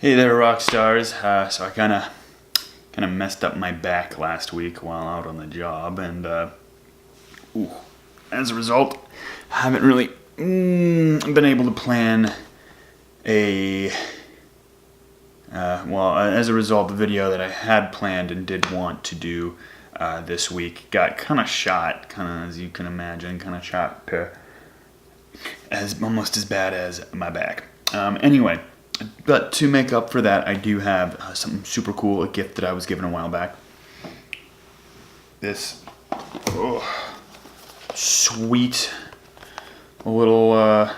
Hey there, rock stars. So I kind of messed up my back last week while out on the job, and as a result, I haven't really been able to plan as a result, the video that I had planned and did want to do this week got kind of shot, as you can imagine, shot to almost as bad as my back. Anyway. But to make up for that, I do have something super cool, a gift that I was given a while back. This sweet little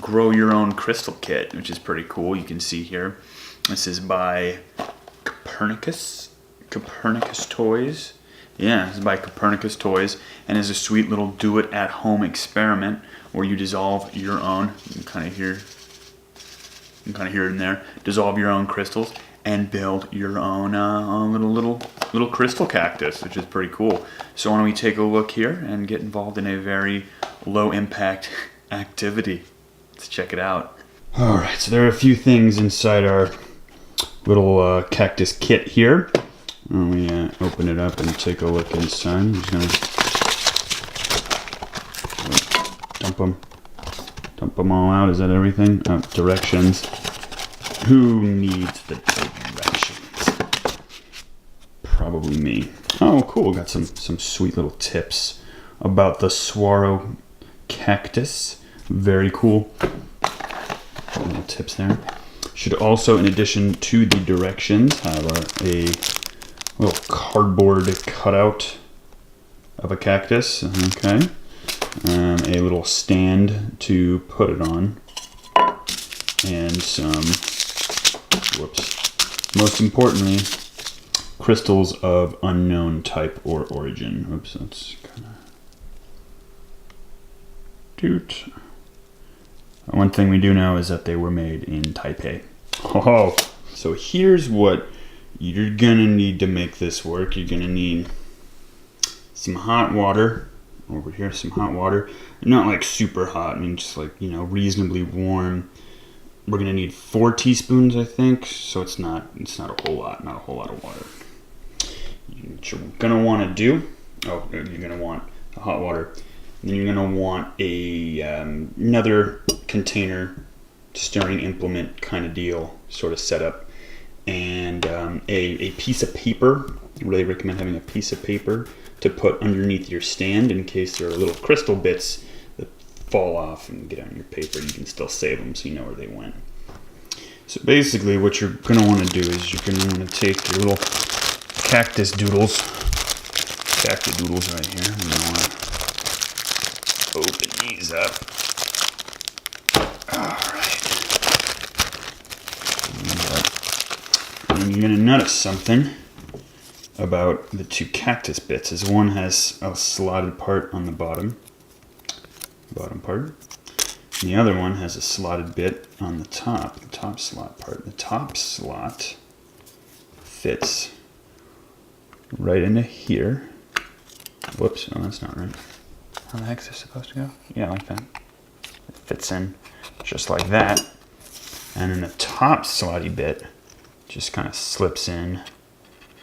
grow your own crystal kit, which is pretty cool. You can see here. This is by Copernicus Toys. Yeah, this is by Copernicus Toys, and is a sweet little do-it-at-home experiment where you dissolve your own. You can kind of hear it in there. Dissolve your own crystals and build your own little crystal cactus, which is pretty cool. So why don't we take a look here and get involved in a very low impact activity. Let's check it out. All right, so there are a few things inside our little cactus kit here. Let me open it up and take a look inside. I'm just gonna dump them all out. Is that everything? Directions. Who needs the directions? Probably me. Oh, cool. Got some sweet little tips about the saguaro cactus. Very cool. Little tips there. Should also, in addition to the directions, have a little cardboard cutout of a cactus. Okay. A little stand to put it on, and some, most importantly, crystals of unknown type or origin. Oops, that's kind of... One thing we do know is that they were made in Taipei. Oh, so here's what you're gonna need to make this work. You're gonna need some hot water. Over here, some hot water. Not like super hot, I mean just like, reasonably warm. We're gonna need 4 teaspoons, I think. So it's not a whole lot, of water. What you're gonna want to do, you're gonna want the hot water. And then you're gonna want another container, stirring implement kind of deal, sort of setup, and a piece of paper. I really recommend having a piece of paper to put underneath your stand in case there are little crystal bits that fall off and get on your paper. You can still save them so you know where they went. So basically what you're going to want to do is you're going to want to take your little cactus doodles right here. You're going to want to open these up. Alright. And you're going to notice something about the 2 cactus bits, is one has a slotted part on the bottom part, and the other one has a slotted bit on the top slot part. The top slot fits right into here. Whoops, no, that's not right. How the heck is this supposed to go? Yeah, like that. It fits in just like that, and then the top slotty bit just kind of slips in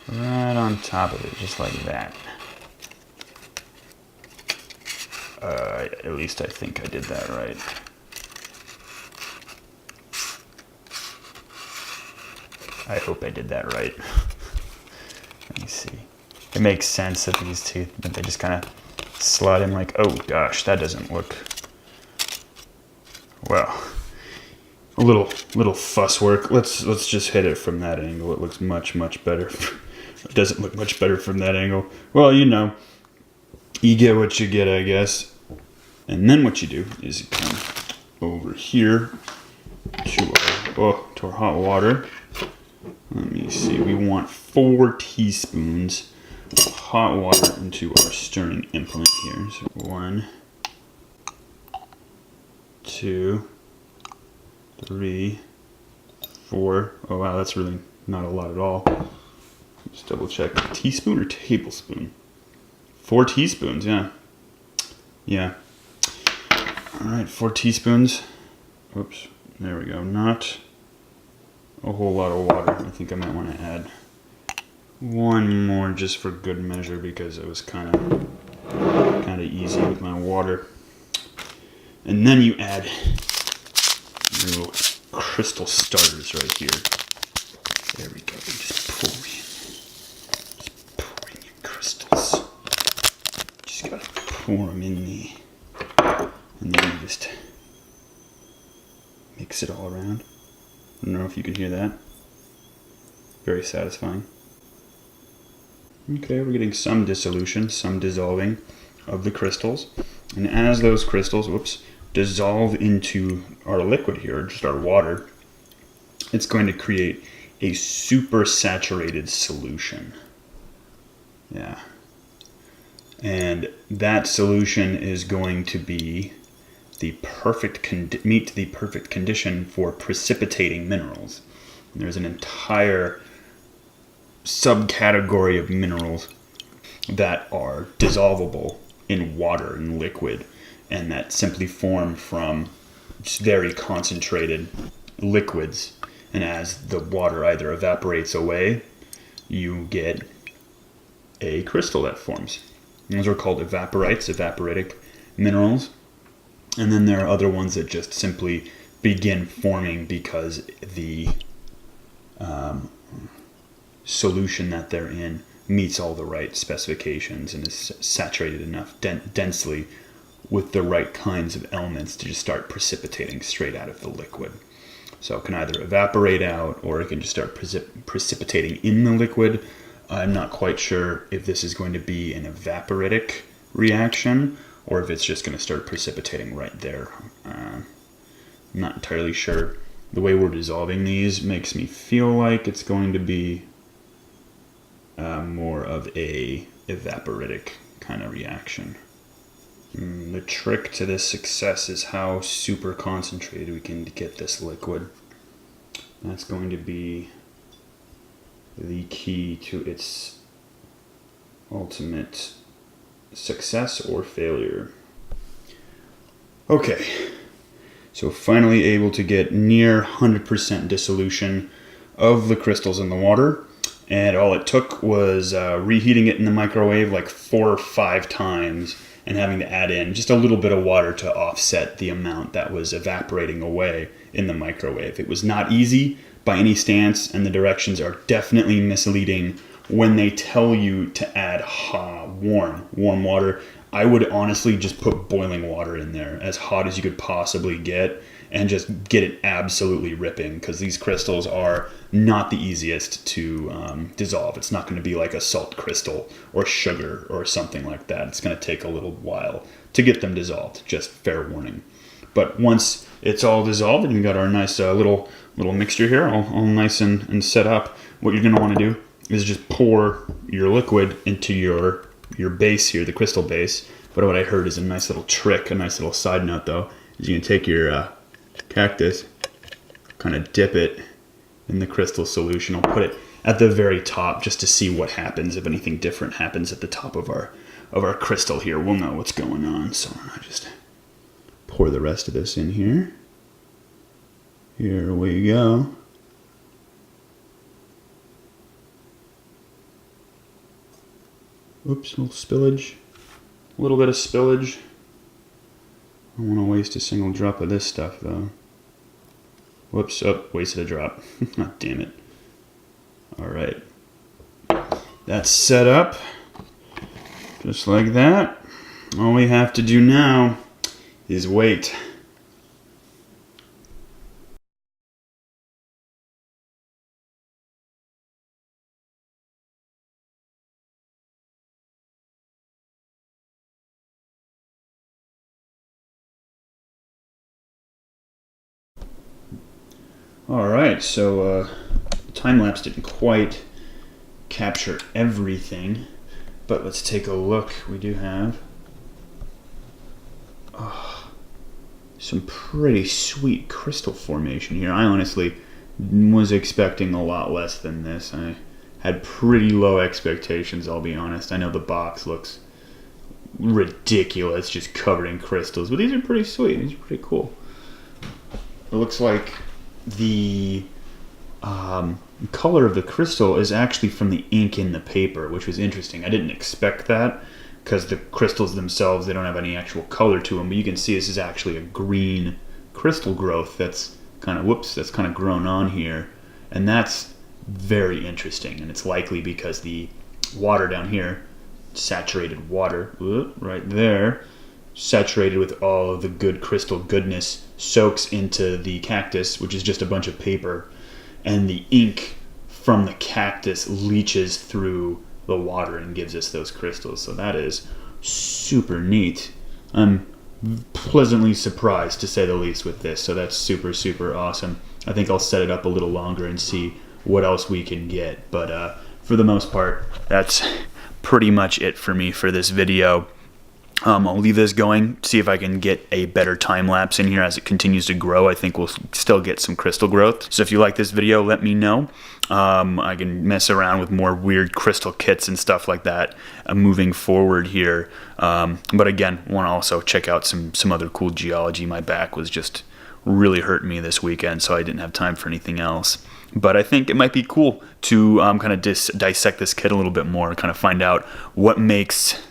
right on top of it, just like that. At least I think I did that right. I hope I did that right. Let me see. It makes sense that these two, that they just kind of slot in like, oh gosh, that doesn't look, well, a little fuss work. Let's just hit it from that angle. It looks much better. It doesn't look much better from that angle. Well, you get what you get, I guess. And then what you do is you come over here to our hot water. Let me see. We want 4 teaspoons of hot water into our stirring implement here. So 1, 2, 3, 4. Oh wow, that's really not a lot at all. Let's double check. Teaspoon or tablespoon? 4 teaspoons, yeah. Yeah. Alright, 4 teaspoons. Whoops. There we go. Not a whole lot of water. I think I might want to add one more just for good measure because it was kind of easy with my water. And then you add your little crystal starters right here. There we go. Just pour in your crystals. Just gotta pour them in the, and then you just mix it all around. I don't know if you can hear that. Very satisfying. Okay, we're getting some dissolution, some dissolving of the crystals. And as those crystals, dissolve into our liquid here, just our water, it's going to create a super saturated solution. Yeah. And that solution is going to be meet the perfect condition for precipitating minerals. And there's an entire subcategory of minerals that are dissolvable in water and liquid, and that simply form from just very concentrated liquids. And as the water either evaporates away, you get a crystal that forms. And those are called evaporites, evaporitic minerals. And then there are other ones that just simply begin forming because the solution that they're in meets all the right specifications and is saturated enough densely with the right kinds of elements to just start precipitating straight out of the liquid. So it can either evaporate out or it can just start precipitating in the liquid. I'm not quite sure if this is going to be an evaporitic reaction or if it's just going to start precipitating right there. I'm not entirely sure. The way we're dissolving these makes me feel like it's going to be more of a evaporitic kind of reaction. The trick to this success is how super concentrated we can get this liquid. That's going to be the key to its ultimate success or failure. Okay, so finally able to get near 100% dissolution of the crystals in the water. And all it took was reheating it in the microwave like 4 or 5 times and having to add in just a little bit of water to offset the amount that was evaporating away in the microwave. It was not easy by any stance, and the directions are definitely misleading when they tell you to add warm water. I would honestly just put boiling water in there, as hot as you could possibly get, and just get it absolutely ripping, because these crystals are not the easiest to dissolve. It's not going to be like a salt crystal or sugar or something like that. It's going to take a little while to get them dissolved, just fair warning. But once it's all dissolved and you've got our nice little mixture here, all nice and set up, what you're going to want to do is just pour your liquid into your base here, the crystal base. But what I heard is a nice little trick, a nice little side note though, is you can take your cactus, kind of dip it in the crystal solution. I'll put it at the very top just to see what happens. If anything different happens at the top of our crystal here, we'll know what's going on. So I just pour the rest of this in here. Here we go. Oops, a little spillage. A little bit of spillage. I don't want to waste a single drop of this stuff though. Whoops, wasted a drop. Oh, damn it. Alright. That's set up. Just like that. All we have to do now is wait. Alright, so the time-lapse didn't quite capture everything, but let's take a look. We do have some pretty sweet crystal formation here. I honestly was expecting a lot less than this. I had pretty low expectations, I'll be honest. I know the box looks ridiculous, just covered in crystals, but these are pretty sweet. These are pretty cool. It looks like the color of the crystal is actually from the ink in the paper, which was interesting. I didn't expect that because the crystals themselves, they don't have any actual color to them, but you can see this is actually a green crystal growth that's kind of grown on here, and that's very interesting. And it's likely because the water down here, saturated water right there, saturated with all of the good crystal goodness, soaks into the cactus, which is just a bunch of paper, and the ink from the cactus leaches through the water and gives us those crystals. So that is super neat. I'm pleasantly surprised, to say the least, with this. So that's super, super awesome. I think I'll set it up a little longer and see what else we can get. But for the most part, that's pretty much it for me for this video. I'll leave this going, see if I can get a better time lapse in here as it continues to grow. I think we'll still get some crystal growth. So if you like this video, let me know. I can mess around with more weird crystal kits and stuff like that moving forward here. But again, want to also check out some other cool geology. My back was just really hurting me this weekend, so I didn't have time for anything else. But I think it might be cool to kind of dissect this kit a little bit more and kind of find out what makes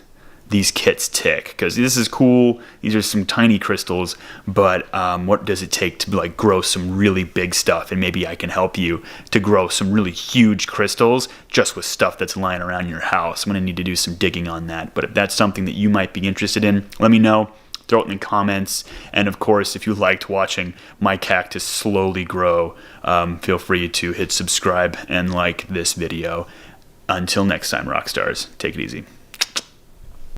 these kits tick, because this is cool. These are some tiny crystals, but what does it take to like grow some really big stuff? And maybe I can help you to grow some really huge crystals just with stuff that's lying around your house. I'm gonna need to do some digging on that, but if that's something that you might be interested in, let me know. Throw it in the comments. And of course, if you liked watching my cactus slowly grow, feel free to hit subscribe and like this video. Until next time, rock stars, take it easy.